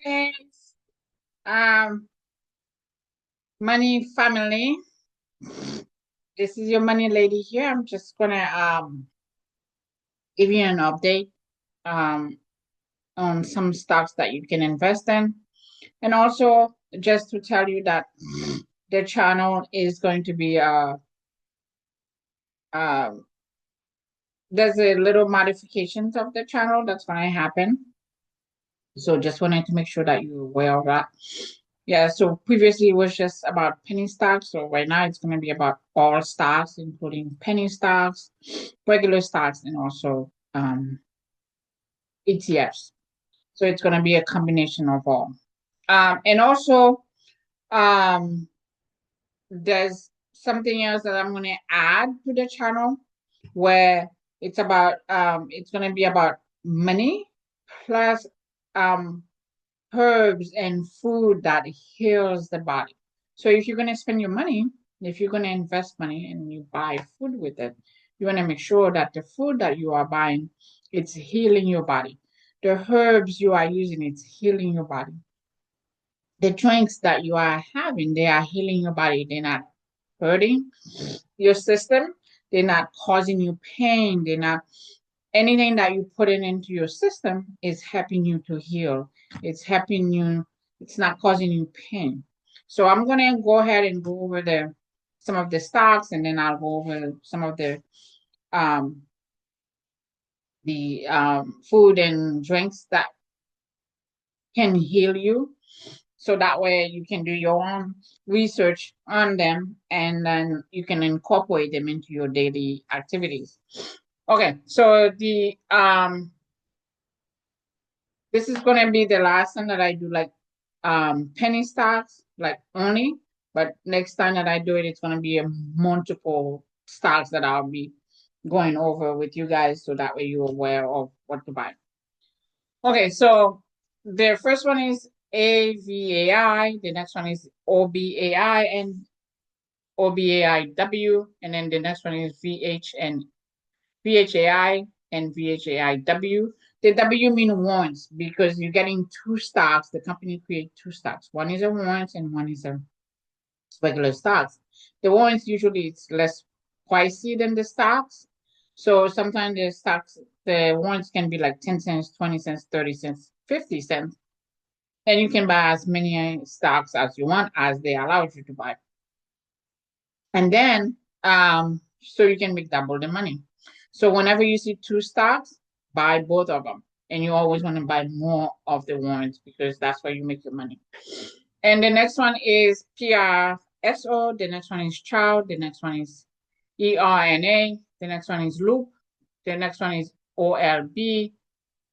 Thanks. Money family. This is your money lady here. I'm just gonna give you an update um on some stocks that you can invest in. And also just to tell you that the channel is going to be there's a little modifications of the channel that's gonna happen. So just wanted to make sure that you're aware of that. Yeah, so previously it was just about penny stocks. So right now it's going to be about all stocks, including penny stocks, regular stocks, and also ETFs. So it's going to be a combination of all. And also, um, there's something else that I'm going to add to the channel where it's about it's going to be about money plus herbs and food that heals the body. So if you're going to spend your money, if you're going to invest money and you buy food with it, you want to make sure that the food that you are buying, it's healing your body. The herbs you are using, it's healing your body. The drinks that you are having, they are healing your body. They're not hurting your system. They're not causing you pain. They're not anything that you put into your system is helping you to heal. It's helping you, it's not causing you pain. So I'm gonna go ahead and go over some of the stocks, and then I'll go over some of um the food and drinks that can heal you. So that way you can do your own research on them and then you can incorporate them into your daily activities. Okay, so the this is gonna be the last time that I do like penny stocks, like only. But next time that I do it, it's gonna be a multiple stocks that I'll be going over with you guys, so that way you're aware of what to buy. Okay, so the first one is AVAI, the next one is OBAI and OBAIW, and then the next one is VHAI and VHAIW. The W mean warrants because you're getting two stocks. The company create two stocks. One is a warrants and one is a regular stocks. The warrants usually it's less pricey than the stocks. So sometimes the warrants can be like 10 cents, 20 cents, 30 cents, 50 cents. And you can buy as many stocks as you want as they allow you to buy. And then so you can make double the money. So whenever you see two stocks, buy both of them. And you always want to buy more of the warrants because that's where you make your money. And the next one is PRSO. The next one is Child. The next one is ERNA. The next one is Loop. The next one is OLB,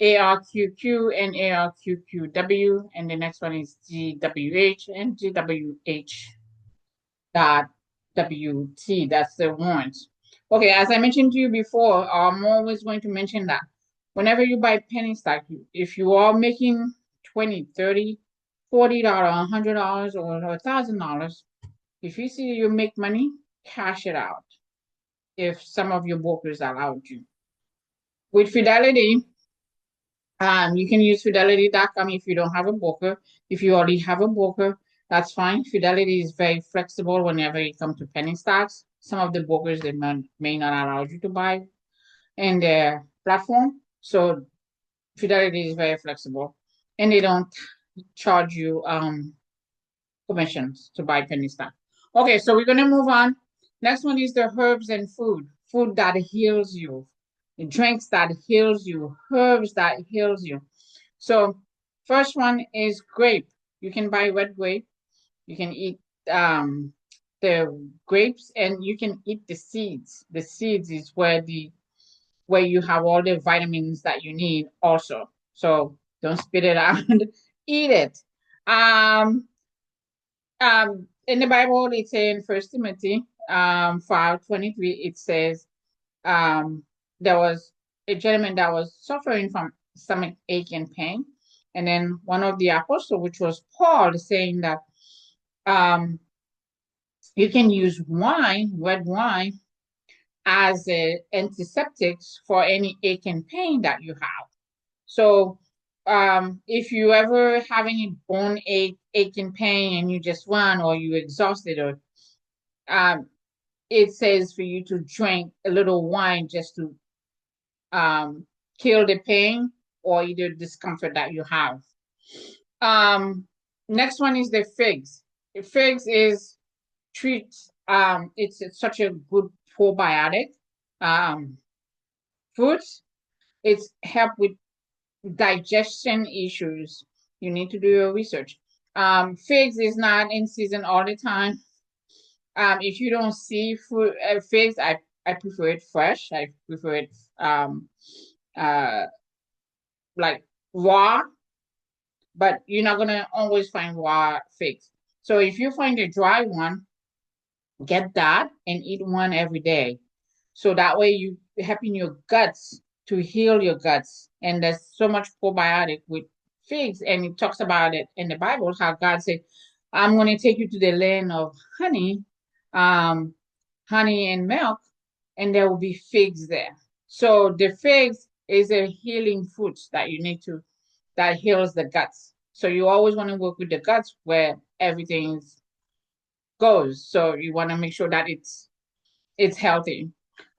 ARQQ, and ARQQW. And the next one is GWH and GWH dot WT. That's the warrants. Okay, as I mentioned to you before, I'm always going to mention that whenever you buy penny stock, if you are making $20, $30, $40, $100, or $1,000, if you see you make money, cash it out. If some of your brokers allowed you. With Fidelity, you can use fidelity.com if you don't have a broker. If you already have a broker, that's fine. Fidelity is very flexible whenever it comes to penny stocks. Some of the brokers they may not allow you to buy in their platform. So Fidelity is very flexible, and they don't charge you commissions to buy penny stock. Okay, so we're gonna move on. Next one is the herbs and food that heals you, the drinks that heals you, herbs that heals you. So first one is grape. You can buy red grape. You can eat the grapes and you can eat the seeds. The seeds is where you have all the vitamins that you need also. So don't spit it out, eat it. In the Bible, it's in First Timothy 5:23. It says there was a gentleman that was suffering from stomach ache and pain, and then one of the apostles, which was Paul, saying that you can use wine, red wine, as a antiseptics for any ache and pain that you have. So if you ever have any bone aching pain and you just run or you exhausted or it says for you to drink a little wine just to kill the pain or either discomfort that you have. Next one is the figs. The figs is treats it's such a good probiotic fruit. It's help with digestion issues. You need to do your research. Figs is not in season all the time. If you don't see figs, I prefer it fresh. I prefer it like raw, but you're not gonna always find raw figs. So if you find a dry one, get that and eat one every day. So that way you helping your guts to heal your guts. And there's so much probiotic with figs, and it talks about it in the Bible, how God said, I'm going to take you to the land of honey, honey and milk, and there will be figs there. So the figs is a healing fruit that you need to, that heals the guts. So you always want to work with the guts where everything goes. So you want to make sure that it's healthy.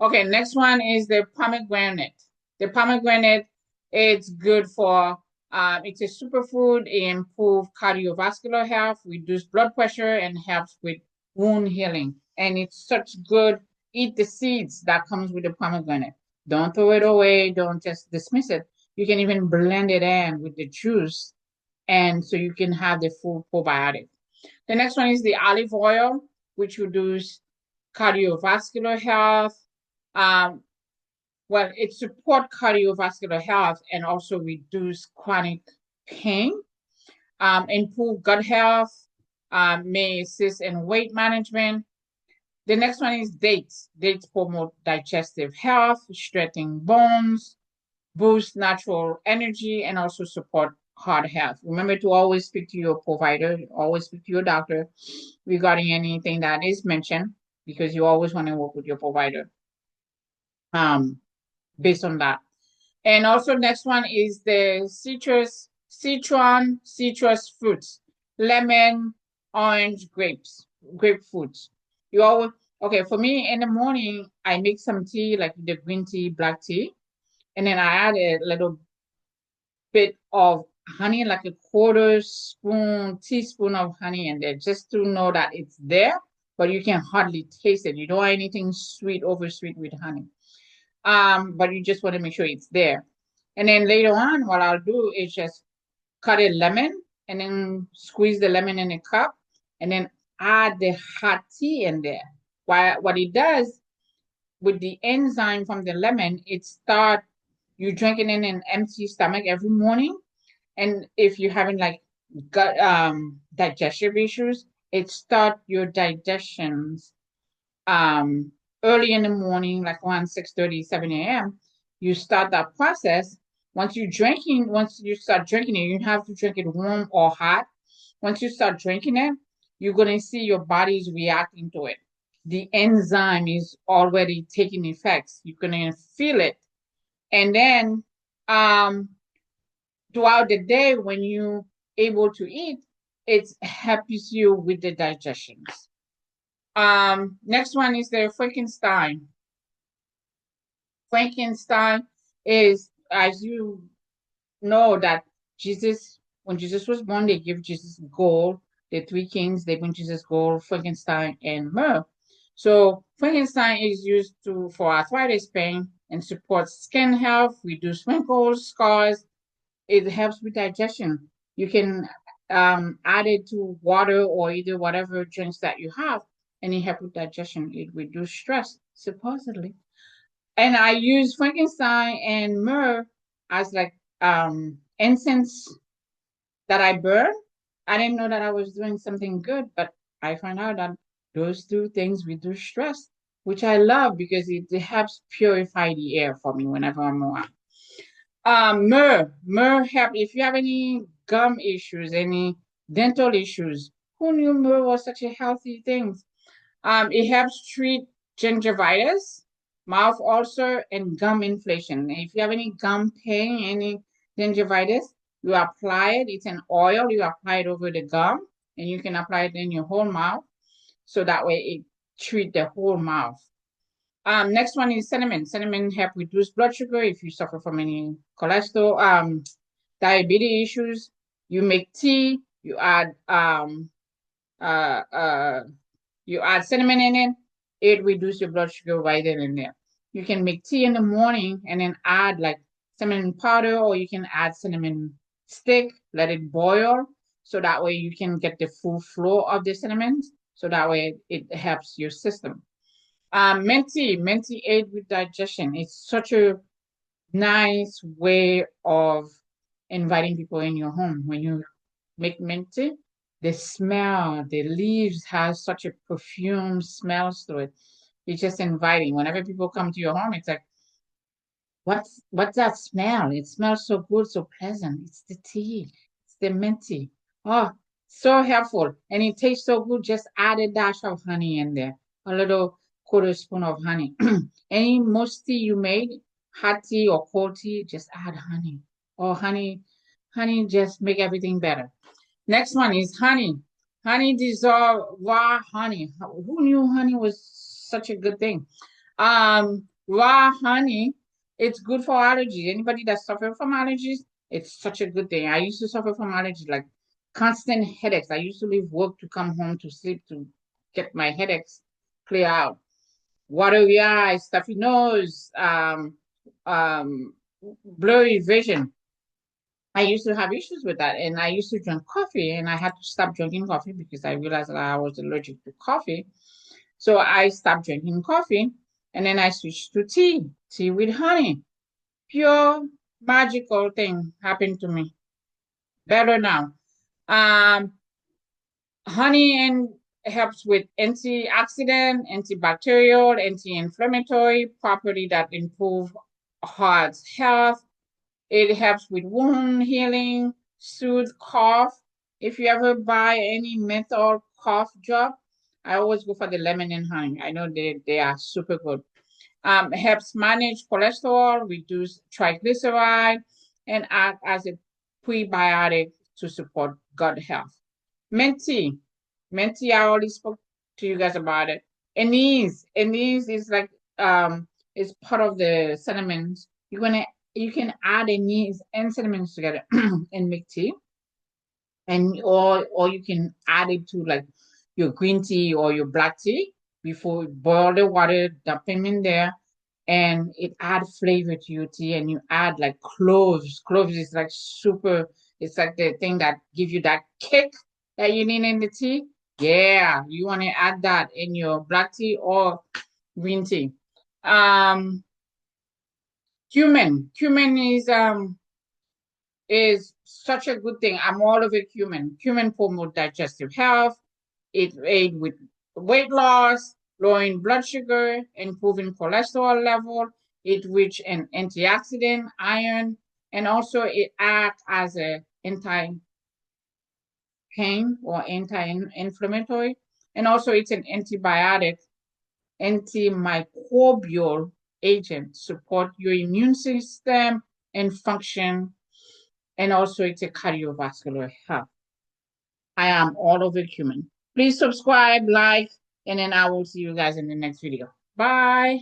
Okay, next one is the pomegranate. The pomegranate, it's good for, it's a superfood. It improves cardiovascular health, reduce blood pressure, and helps with wound healing. And it's such good, eat the seeds that comes with the pomegranate. Don't throw it away, don't just dismiss it. You can even blend it in with the juice, and so you can have the full probiotic. The next one is the olive oil, which reduces cardiovascular health. Well, it supports cardiovascular health and also reduce chronic pain, improve gut health, may assist in weight management. The next one is dates. Dates promote digestive health, strengthen bones, boost natural energy, and also support heart health. Remember to always speak to your provider, always speak to your doctor regarding anything that is mentioned, because you always want to work with your provider based on that. And also next one is the citrus fruits, lemon, orange, grapefruit. You always, okay, for me in the morning, I make some tea, like the green tea, black tea, and then I add a little bit of honey, like a quarter teaspoon of honey in there, just to know that it's there, but you can hardly taste it. You don't want anything sweet, over sweet with honey. But you just want to make sure it's there. And then later on, what I'll do is just cut a lemon and then squeeze the lemon in a cup and then add the hot tea in there. What it does with the enzyme from the lemon, you drink it in an empty stomach every morning. And if you're having like gut digestive issues, it start your digestions early in the morning, like around 6:30, 7 a.m. You start that process. Once you start drinking it, you have to drink it warm or hot. Once you start drinking it, you're gonna see your body's reacting to it. The enzyme is already taking effects. You're gonna feel it. And then throughout the day when you're able to eat, it helps you with the digestions. Next one is the Frankenstein. Frankenstein is, as you know, that when Jesus was born, they give Jesus gold. The three kings, they bring Jesus gold, Frankenstein, and myrrh. So Frankenstein is used for arthritis pain and supports skin health, reduce wrinkles, scars. It helps with digestion. You can add it to water or either whatever drinks that you have, and it helps with digestion. It reduces stress, supposedly. And I use Frankenstein and myrrh as like incense that I burn. I didn't know that I was doing something good, but I found out that those two things reduce stress, which I love because it helps purify the air for me whenever I'm around. Myrrh help if you have any gum issues, any dental issues. Who knew myrrh was such a healthy thing? It helps treat gingivitis, mouth ulcer, and gum inflammation. If you have any gum pain, any gingivitis, You apply it. It's an oil. You apply it over the gum, and you can apply it in your whole mouth, so that way it treats the whole mouth. Next one is cinnamon. Cinnamon help reduce blood sugar if you suffer from any cholesterol, diabetes issues. You make tea. You add uh, uh, cinnamon in it. It reduces your blood sugar right then and there. You can make tea in the morning and then add like cinnamon powder, or you can add cinnamon stick. Let it boil, so that way you can get the full flow of the cinnamon. So that way it helps your system. Mint tea aid with digestion. It's such a nice way of inviting people in your home. When you make mint tea, the smell, the leaves has such a perfume smells to it. It's just inviting. Whenever people come to your home, it's like, what's that smell? It smells so good, so pleasant. It's the tea. It's the mint tea. Oh, so helpful. And it tastes so good. Just add a dash of honey in there. A little quarter spoon of honey. Any most tea you made, hot tea or cold tea, just add honey. Or honey just make everything better. Next one is honey. Honey dissolve raw honey. Who knew honey was such a good thing? Raw honey, it's good for allergies. Anybody that suffers from allergies, it's such a good thing. I used to suffer from allergies, like constant headaches. I used to leave work to come home to sleep to get my headaches clear out. Watery eyes, stuffy nose, blurry vision. I used to have issues with that, and I used to drink coffee, and I had to stop drinking coffee because I realized that I was allergic to coffee. So I stopped drinking coffee, and then I switched to tea with honey. Pure magical thing happened to me. Better now. Um, Honey and helps with antioxidant, antibacterial, anti-inflammatory property that improve heart health. It helps with wound healing, soothe cough. If you ever buy any menthol cough drop, I always go for the lemon and honey. I know they are super good. Helps manage cholesterol, reduce triglyceride, and act as a prebiotic to support gut health. Mint tea. Mint tea, I already spoke to you guys about it. Anise is like is part of the cinnamons. You can add anise and cinnamons together and make tea. And or you can add it to like your green tea or your black tea before you boil the water, dump them in there, and it add flavor to your tea. And you add like cloves. Cloves is like super. It's like the thing that give you that kick that you need in the tea. Yeah, you want to add that in your black tea or green tea. Um, cumin is such a good thing. I'm all over cumin. Cumin promotes digestive health. It aids with weight loss, lowering blood sugar, improving cholesterol level. It rich in antioxidant, iron, and also it acts as a anti-pain or anti-inflammatory. And also it's an antibiotic, antimicrobial agent, support your immune system and function. And also it's a cardiovascular health. I am all over cumin. Please subscribe, like, and then I will see you guys in the next video. Bye.